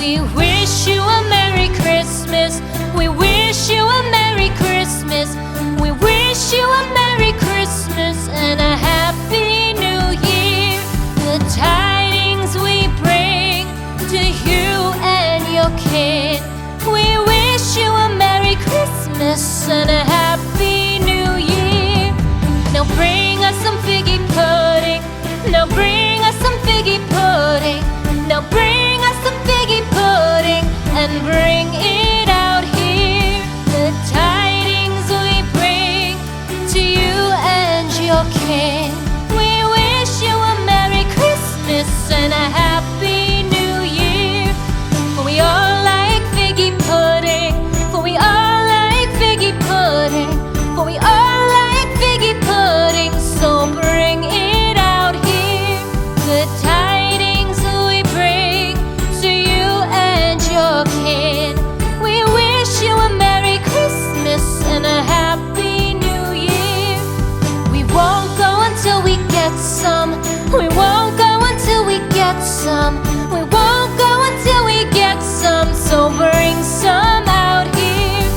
We wish you a Merry Christmas. We wish you a Merry Christmas. We wish you a Merry Christmas and a Happy New Year. The tidings we bring to you and your kid. We wish you a Merry Christmas and a Happy New Year. Now bring us some figgy pudding. Now bring us some figgy pudding. Now bring us some figgy pudding and bring it out here. The tidings we bring to you and your king. We wish you a Merry Christmas and a Happy New Year. For we all like figgy pudding. For we all like figgy pudding. For we all like figgy pudding. So bring it out here. The tidings we bring to you and your kid. We wish you a Merry Christmas and a Happy New Year. We won't go until we get some. We won't go until we get some. We won't go until we get some. So bring some out here.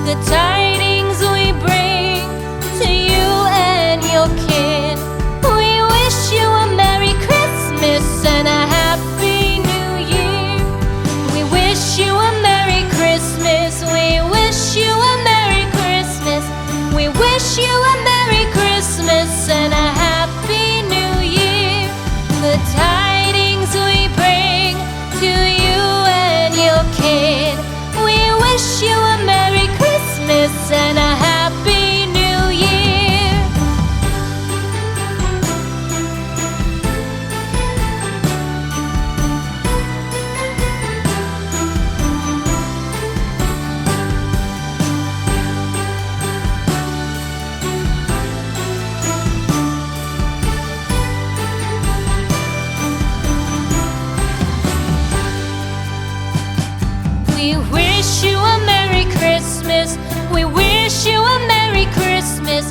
The tidings we bring to you and your kid. We wish you a Merry Christmas and a Happy New Year. We wish you a Merry Christmas. We wish you a Merry Christmas. We wish you a Merry Christmas and a Happy New Year. The tidings we bring to you and your kid. We wish you a Merry Christmas and a Happy New Year. We wish you a Merry Christmas. We wish you a Merry Christmas.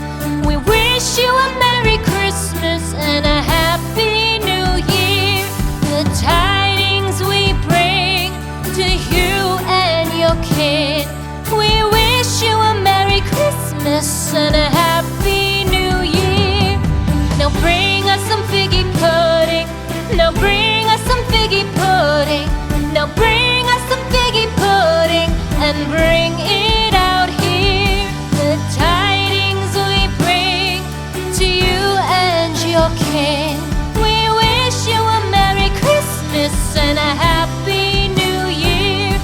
We wish you a Merry Christmas and a Happy New Year. The tidings we bring to you and your kid. We wish you a Merry Christmas and a Happy New Year. Now bring us some figgy pudding. Now bring us some figgy pudding. Now bring us some figgy pudding and bring it out here. The tidings we bring to you and your king. We wish you a Merry Christmas and a Happy New Year.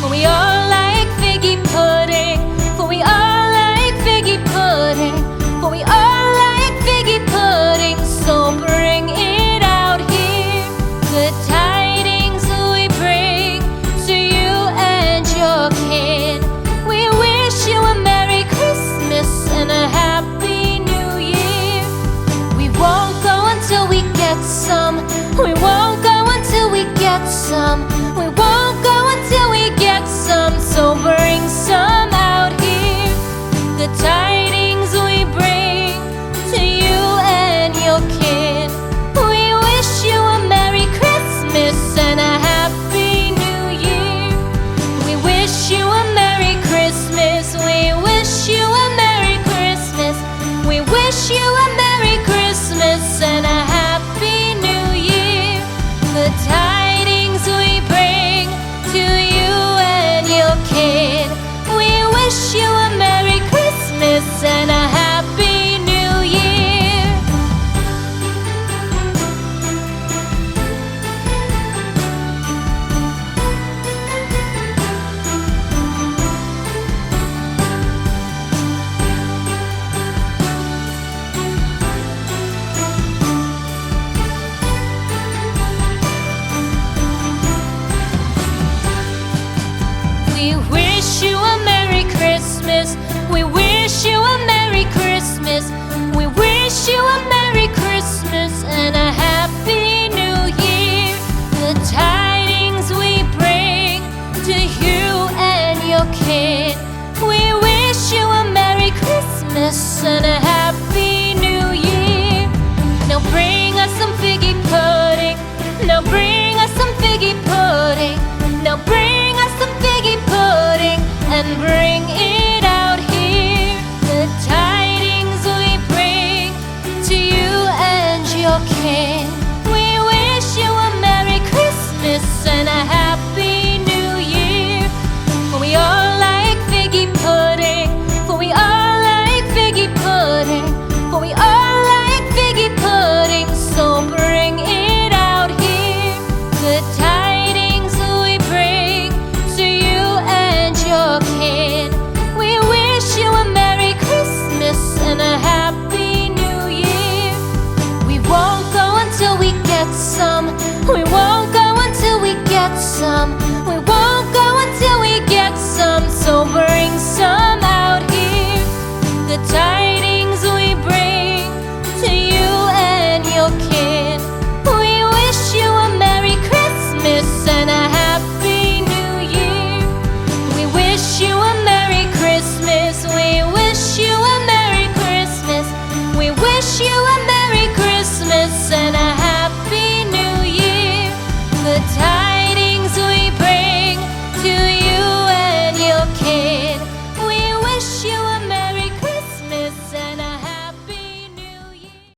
For we all like figgy pudding. For we all like figgy pudding. For we all like figgy pudding. So bring it out here. The tidings we bring to you and your kid. We wish you a Merry Christmas and a Happy New Year. We won't go until we get some. We won't go until we get some. We won't go until we get some. So bring some out here. The tidings we bring to you and your kid. We wish you a Merry Christmas and a Happy New Year. We wish you a Merry Christmas. We wish you a Merry Christmas. We wish you a Merry Christmas and a Happy New Year. The tidings we bring to you and your kid. We wish you a Merry Christmas and a Happy New Year. We wish you a Merry Christmas. We wish you a Merry Christmas. We wish you a Merry Christmas and a Happy New Year. The tidings we bring to you and your kid. We wish you a Merry Christmas and a Happy New Year. Now bring us some figgy pudding. Now bring us some figgy pudding. some